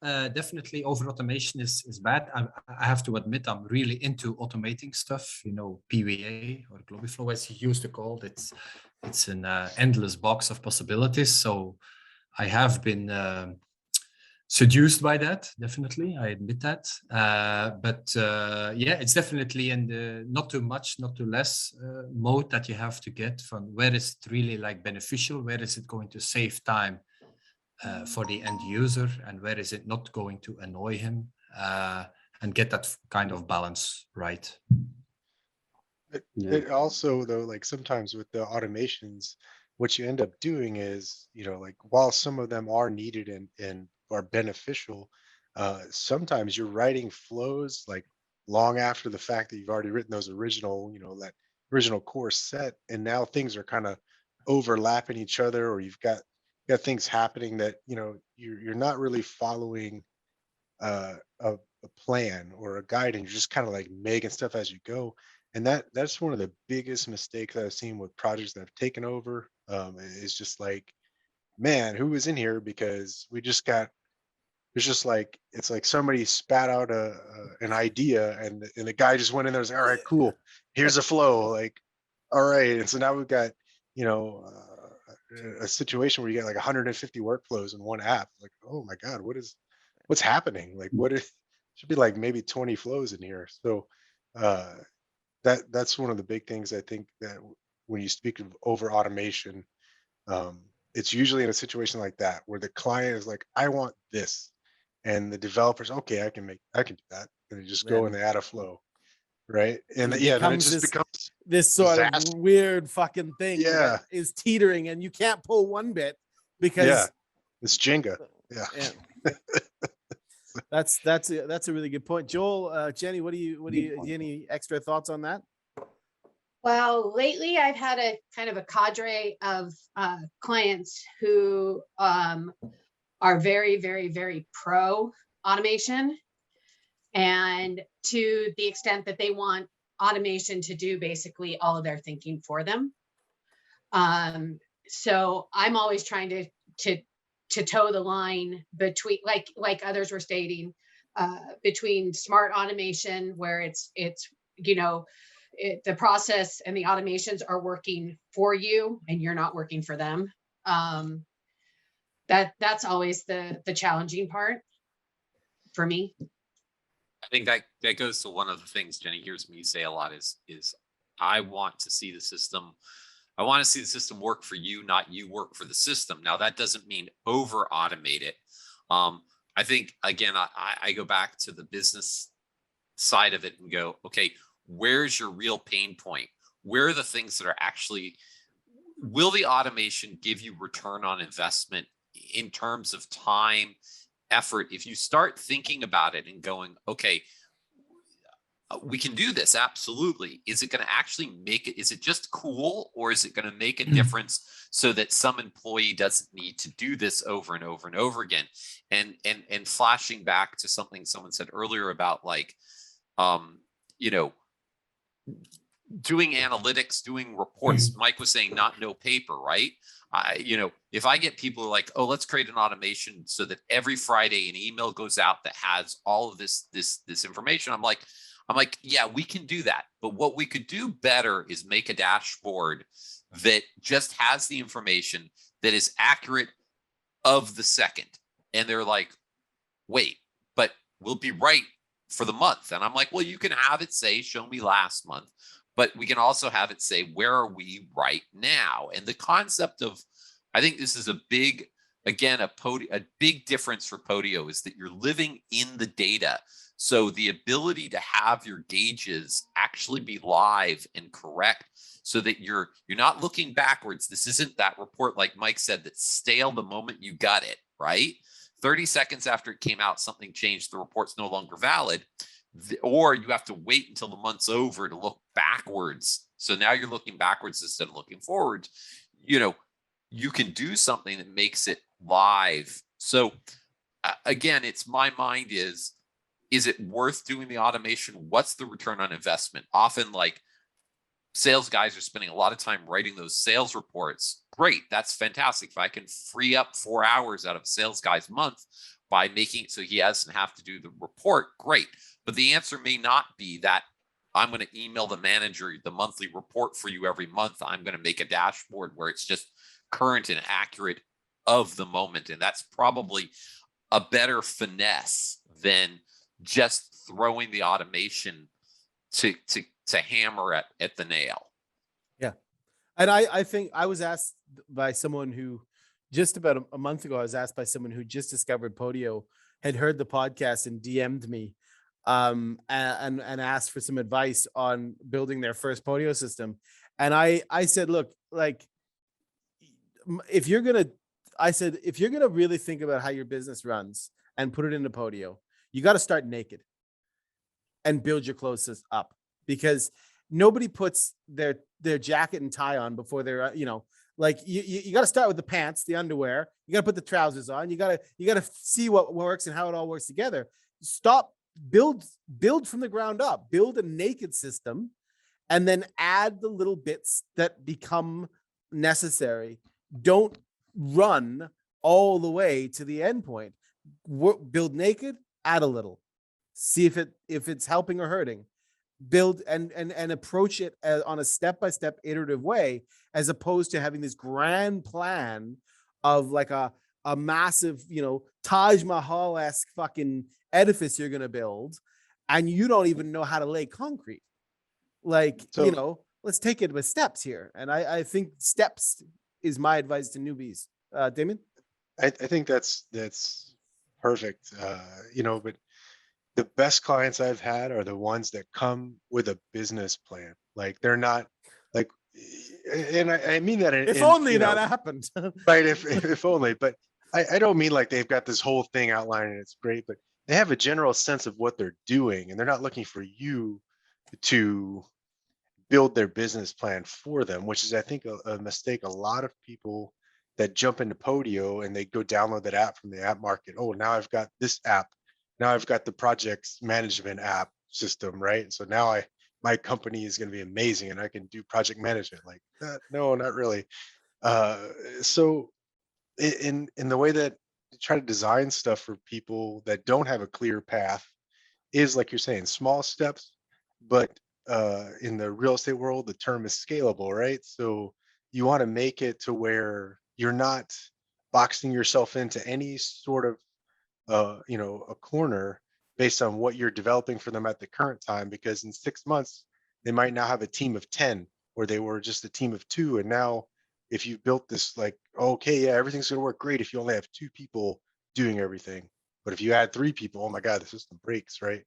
Definitely over automation is bad. I have to admit, I'm really into automating stuff. You know, PVA or Globiflow, as you used to call it. It's an endless box of possibilities. So I have been seduced by that, definitely. I admit that. But it's definitely in the not too much, not too less mode that you have to get from where is it really like beneficial, where is it going to save time for the end user, and where is it not going to annoy him, and get that kind of balance right. It also, though, like sometimes with the automations, what you end up doing is, you know, like while some of them are needed and are beneficial, sometimes you're writing flows like long after the fact that you've already written those original, you know, that original core set, and now things are kind of overlapping each other, or you've got things happening that, you know, you're not really following a plan or a guide, and you're just kind of like making stuff as you go. And that's one of the biggest mistakes I've seen with projects that have taken over. Is just like, man, who was in here? Because it's just like, it's like somebody spat out an idea, and the guy just went in there and was like, all right, cool, here's a flow, like, all right. And so now we've got, you know, a situation where you get like 150 workflows in one app. Like, oh my God, what's happening? Like, should be like maybe 20 flows in here. So that's one of the big things, I think, that when you speak of over automation, it's usually in a situation like that where the client is like, I want this, and the developers, okay, I can do that, and they just go and they add a flow, right? And then it just becomes this sort disaster. of weird fucking thing that is teetering, and you can't pull one bit because it's Jenga. That's a really good point. Joel, Jenny, what do you any extra thoughts on that? Well, lately I've had a kind of a cadre of clients who are very, very, very pro automation, and to the extent that they want automation to do basically all of their thinking for them. So I'm always trying to toe the line between, like others were stating, between smart automation, where it's you know, the process and the automations are working for you and you're not working for them. That's always the challenging part for me. I think that goes to one of the things Jenny hears me say a lot is I want to see the system. I want to see the system work for you, not you work for the system. Now, that doesn't mean over automate it. I think, again, I go back to the business side of it and go, okay, where's your real pain point? Where are the things that are actually, will the automation give you return on investment in terms of time, effort? If you start thinking about it and going, okay, we can do this, absolutely. Is it going to actually make it, is it just cool, or is it going to make a difference so that some employee doesn't need to do this over and over and over again? And flashing back to something someone said earlier about, like, you know, doing analytics, doing reports. Mike was saying no paper, right? You know, if I get people who are like, oh, let's create an automation so that every Friday an email goes out that has all of this information, I'm like, yeah, we can do that. But what we could do better is make a dashboard that just has the information that is accurate of the second. And they're like, wait, but we'll be right for the month. And I'm like, well, you can have it say, show me last month, but we can also have it say, where are we right now? And the concept of, I think this is a big again, a big difference for Podio is that you're living in the data. So the ability to have your gauges actually be live and correct, so that you're not looking backwards. This isn't that report, like Mike said, that's stale the moment you got it, right? 30 seconds after it came out, something changed, the report's no longer valid. Or you have to wait until the month's over to look backwards. So now you're looking backwards instead of looking forward. You know, you can do something that makes it live. So again, it's my mind is it worth doing the automation? What's the return on investment? Often, like, sales guys are spending a lot of time writing those sales reports. Great, that's fantastic. If I can free up 4 hours out of a sales guy's month by making it so he doesn't have to do the report, great. But the answer may not be that I'm going to email the manager the monthly report for you every month. I'm going to make a dashboard where it's just current and accurate of the moment. And that's probably a better finesse than just throwing the automation to hammer at the nail. Yeah. And I think I was asked by someone who just about a month ago, I was asked by someone who just discovered Podio, had heard the podcast and DM'd me and asked for some advice on building their first Podio system. And I said, look, like, if you're going to really think about how your business runs and put it into Podio, you got to start naked and build your clothes up, because nobody puts their jacket and tie on before they're, like you got to start with the pants, the underwear. You got to put the trousers on. You got to see what works and how it all works together. Build from the ground up, build a naked system, and then add the little bits that become necessary. Don't run all the way to the end point. Build naked, add a little, see if it's helping or hurting. Build and approach it on a step-by-step iterative way, as opposed to having this grand plan of like a massive, Taj Mahal-esque fucking edifice you're going to build, and you don't even know how to lay concrete. Like, let's take it with steps here. And I think steps is my advice to newbies. Damien? I think that's perfect. But the best clients I've had are the ones that come with a business plan. Like, they're not like, and I mean that if only that happened. Right. If only, but I don't mean like they've got this whole thing outlined and it's great, but they have a general sense of what they're doing, and they're not looking for you to build their business plan for them, which is, I think, a mistake. A lot of people that jump into Podio and they go download that app from the app market. Oh, now I've got this app. Now I've got the projects management app system, right? So now my company is going to be amazing and I can do project management. Like, no, not really. So in the way that you try to design stuff for people that don't have a clear path is, like you're saying, small steps, but in the real estate world, the term is scalable, right? So you want to make it to where you're not boxing yourself into any sort of a corner based on what you're developing for them at the current time, because in 6 months they might now have a team of 10, or they were just a team of 2, and now if you built this, like, okay, yeah, everything's going to work great if you only have 2 people doing everything, but if you add 3 people, oh my god, the system breaks, right?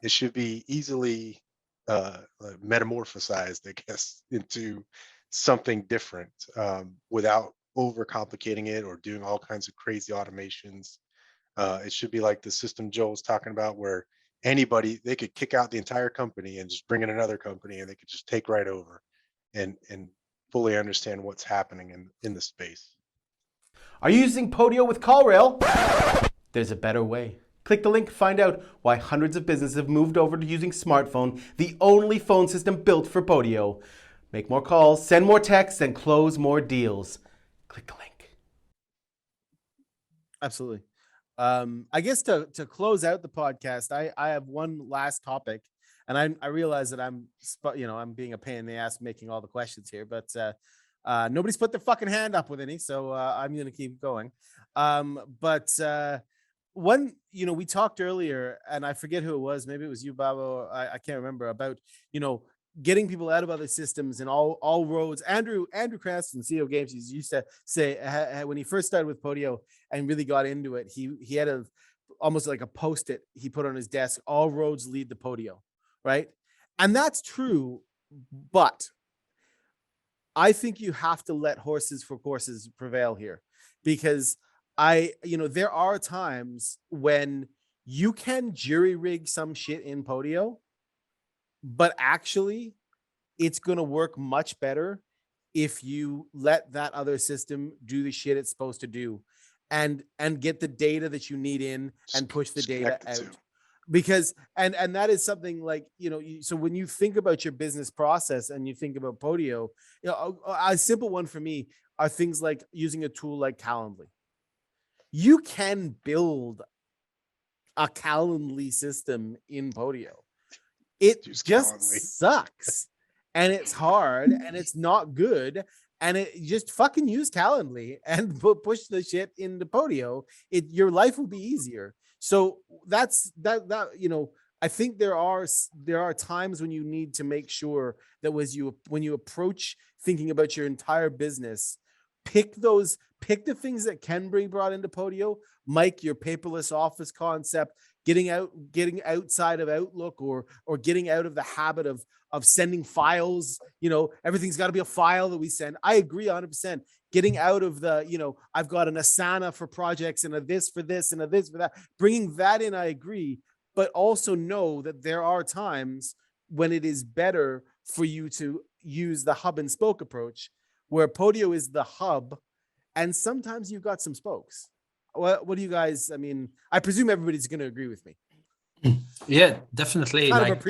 It should be easily metamorphosized, I guess, into something different, without overcomplicating it or doing all kinds of crazy automations. It should be like the system Joel's talking about, where they could kick out the entire company and just bring in another company, and they could just take right over and fully understand what's happening in the space. Are you using Podio with CallRail? There's a better way. Click the link to find out why hundreds of businesses have moved over to using smartphone, the only phone system built for Podio. Make more calls, send more texts, and close more deals. Click the link. Absolutely. I guess to close out the podcast, I have one last topic, and I realize that I'm being a pain in the ass making all the questions here, but nobody's put their fucking hand up with any, so I'm going to keep going. One, we talked earlier, and I forget who it was. Maybe it was you, Babo. I can't remember, about, getting people out of other systems and all roads. Andrew Cranston, CEO of Games, he used to say when he first started with Podio and really got into it, he had almost like a post-it he put on his desk, all roads lead to Podio, right? And that's true, but I think you have to let horses for courses prevail here, because there are times when you can jury rig some shit in Podio, but actually it's going to work much better if you let that other system do the shit it's supposed to do and get the data that you need in and push the data out. Because and that is something like, so when you think about your business process and you think about Podio, a simple one for me are things like using a tool like Calendly. You can build a Calendly system in Podio. It just sucks, and it's hard, and it's not good, and it just fucking use Calendly and push the shit into Podio. Your life will be easier. So that's that. I think there are times when you need to make sure that when you approach thinking about your entire business, pick the things that can be brought into Podio. Mike, your paperless office concept, getting outside of Outlook or getting out of the habit of sending files. Everything's got to be a file that we send. I agree 100%. Getting out of the, I've got an Asana for projects and a this for this and a this for that. Bringing that in, I agree. But also know that there are times when it is better for you to use the hub and spoke approach, where Podio is the hub, and sometimes you've got some spokes. What do you guys? I mean, I presume everybody's going to agree with me. Yeah, definitely. Kind like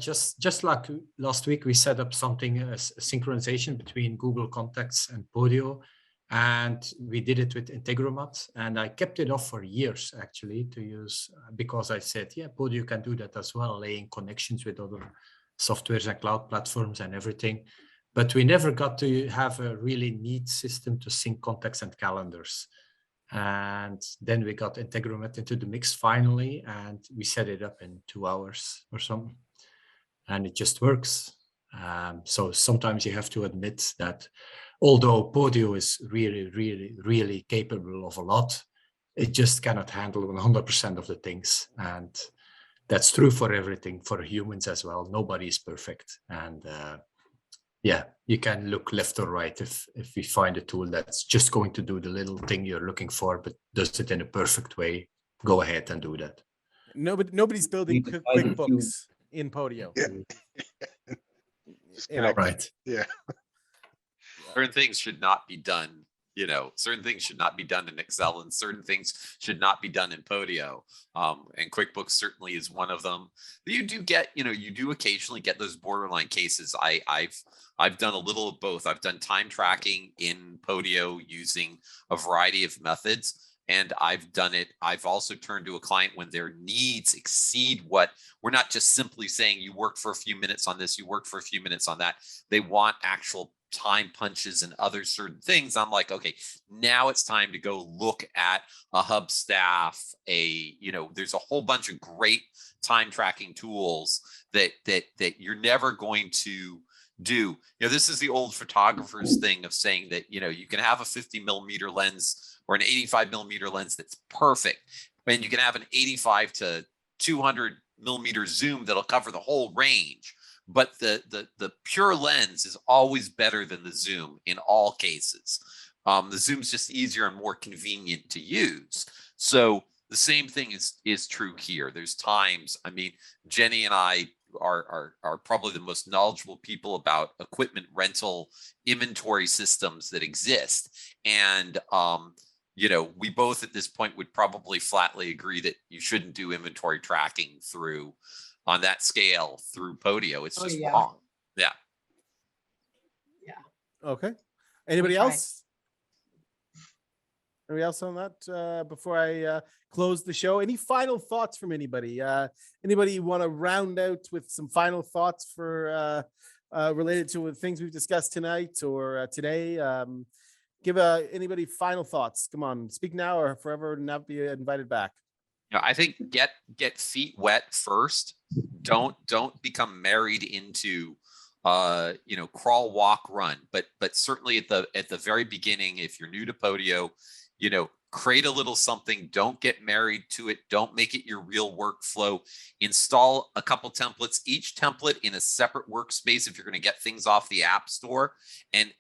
just like last week, we set up something a synchronization between Google Contacts and Podio, and we did it with Integromat, and I kept it off for years actually to use, because I said, yeah, Podio can do that as well, laying connections with other softwares and cloud platforms and everything. But we never got to have a really neat system to sync contacts and calendars. And then we got Integromat into the mix finally, and we set it up in 2 hours or something. And it just works. So sometimes you have to admit that although Podio is really, really, really capable of a lot, it just cannot handle 100% of the things. And that's true for everything, for humans as well. Nobody is perfect. And you can look left or right if we find a tool that's just going to do the little thing you're looking for, but does it in a perfect way. Go ahead and do that. Nobody's building QuickBooks in Podio. Yeah. Right. Yeah. Certain things should not be done. Certain things should not be done in Excel, and certain things should not be done in Podio. And QuickBooks certainly is one of them. You do get, you do occasionally get those borderline cases. I've done a little of both. I've done time tracking in Podio using a variety of methods. And I've also turned to a client when their needs exceed what we're not just simply saying you work for a few minutes on this, you work for a few minutes on that. They want actual time punches and other certain things. I'm like, okay, now it's time to go look at a hub staff. There's a whole bunch of great time tracking tools that you're never going to do. This is the old photographer's thing of saying that, you can have a 50 millimeter lens or an 85 millimeter lens that's perfect. And you can have an 85 to 200 millimeter zoom that'll cover the whole range. But the pure lens is always better than the zoom in all cases. The zoom's just easier and more convenient to use. So the same thing is true here. There's times, Jennie and I are probably the most knowledgeable people about equipment rental inventory systems that exist. And we both at this point would probably flatly agree that you shouldn't do inventory tracking on that scale through Podio. It's just wrong. Yeah. Okay. Anybody else? Anybody else on that before I close the show? Any final thoughts from anybody? Anybody want to round out with some final thoughts for related to the things we've discussed tonight or today? Give anybody final thoughts. Come on, speak now or forever not be invited back. I think get feet wet first. don't become married into crawl, walk, run. But certainly at the very beginning, if you're new to Podio, create a little something. Don't get married to it. Don't make it your real workflow. Install a couple templates, each template in a separate workspace if you're going to get things off the App Store, and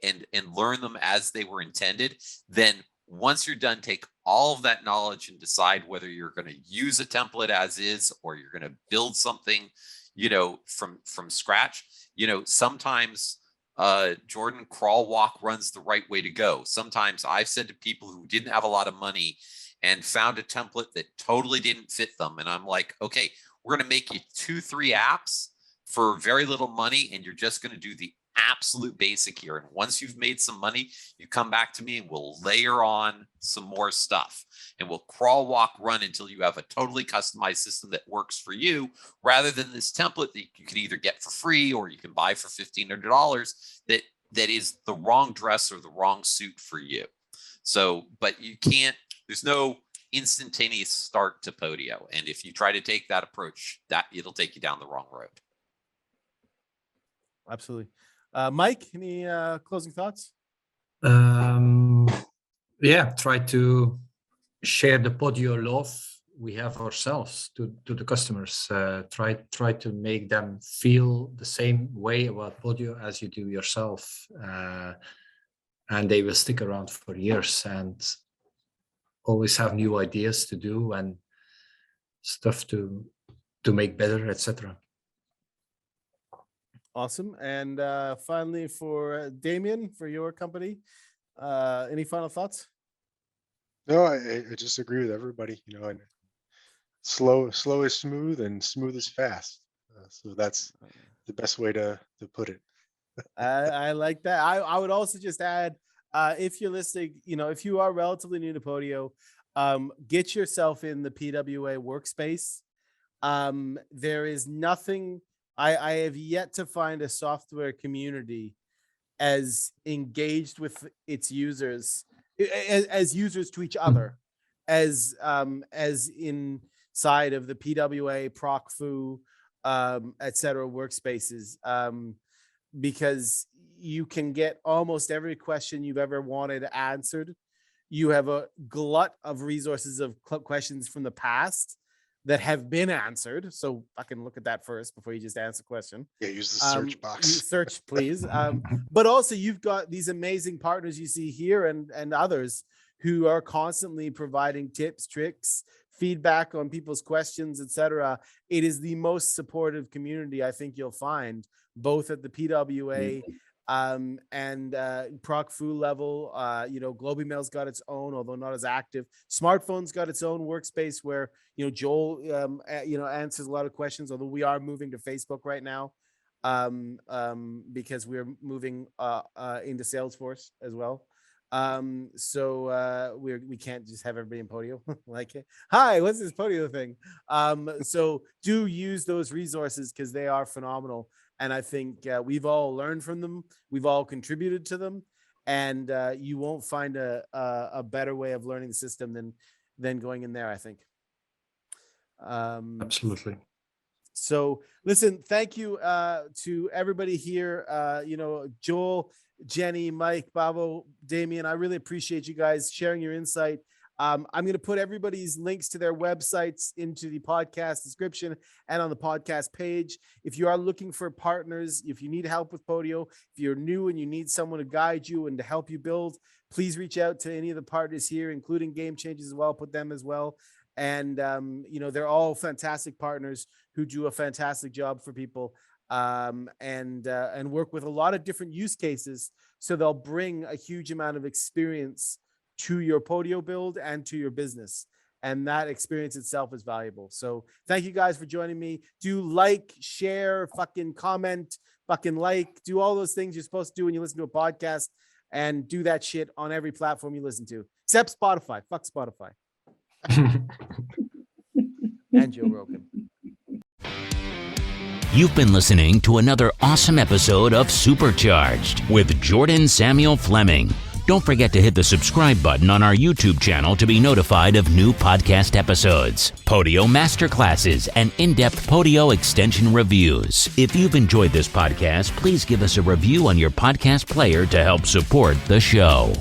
learn them as they were intended. Then once you're done, take all of that knowledge and decide whether you're going to use a template as is or you're going to build something, from scratch. Sometimes Jordan, crawl, walk, run's the right way to go. Sometimes I've said to people who didn't have a lot of money and found a template that totally didn't fit them, and I'm like, okay, we're going to make you 2-3 apps for very little money, and you're just going to do the absolute basic here. And once you've made some money, you come back to me and we'll layer on some more stuff, and we'll crawl, walk, run until you have a totally customized system that works for you, rather than this template that you can either get for free or you can buy for $1,500 that is the wrong dress or the wrong suit for you. So, but you can't, there's no instantaneous start to Podio. And if you try to take that approach, that it'll take you down the wrong road. Absolutely. Mike, any closing thoughts? Try to share the Podio love we have ourselves to the customers. Try to make them feel the same way about Podio as you do yourself, and they will stick around for years and always have new ideas to do and stuff to make better, etc. Awesome. And finally, for Damien, for your company, any final thoughts? No, I just agree with everybody. And slow is smooth, and smooth is fast. So that's the best way to put it. I like that. I would also just add, if you're listening, if you are relatively new to Podio, get yourself in the PWA workspace. There is nothing. I have yet to find a software community as engaged with its users, as users to each other, as inside of the PWA, ProcFu, etc. workspaces, because you can get almost every question you've ever wanted answered. You have a glut of resources of questions from the past that have been answered. So I can look at that first before you just answer the question. Yeah, use the search box. Search, please. But also you've got these amazing partners you see here and others who are constantly providing tips, tricks, feedback on people's questions, etc. It is the most supportive community I think you'll find, both at the PWA and ProcFu level. Globimail's got its own, although not as active. Smartphone's got its own workspace where Joel answers a lot of questions, although we are moving to Facebook right now, because we're moving into Salesforce as well. So we can't just have everybody in Podio like it. Hi, what's this Podio thing? So do use those resources because they are phenomenal. And I think we've all learned from them. We've all contributed to them. And you won't find a better way of learning the system than going in there, I think. Absolutely. So listen, thank you to everybody here. Joel, Jennie, Mike, Babo, Damien, I really appreciate you guys sharing your insight. I'm going to put everybody's links to their websites into the podcast description and on the podcast page. If you are looking for partners, if you need help with Podio, if you're new and you need someone to guide you and to help you build, please reach out to any of the partners here, including Game Changers as well. Put them as well. And, they're all fantastic partners who do a fantastic job for people, and work with a lot of different use cases. So they'll bring a huge amount of experience to your Podio build and to your business. And that experience itself is valuable. So thank you guys for joining me. Do like, share, fucking comment, fucking like, do all those things you're supposed to do when you listen to a podcast, and do that shit on every platform you listen to, except Spotify. Fuck Spotify. And Joe Rogan. You've been listening to another awesome episode of Supercharged with Jordan Samuel Fleming. Don't forget to hit the subscribe button on our YouTube channel to be notified of new podcast episodes, Podio Masterclasses, and in-depth Podio extension reviews. If you've enjoyed this podcast, please give us a review on your podcast player to help support the show.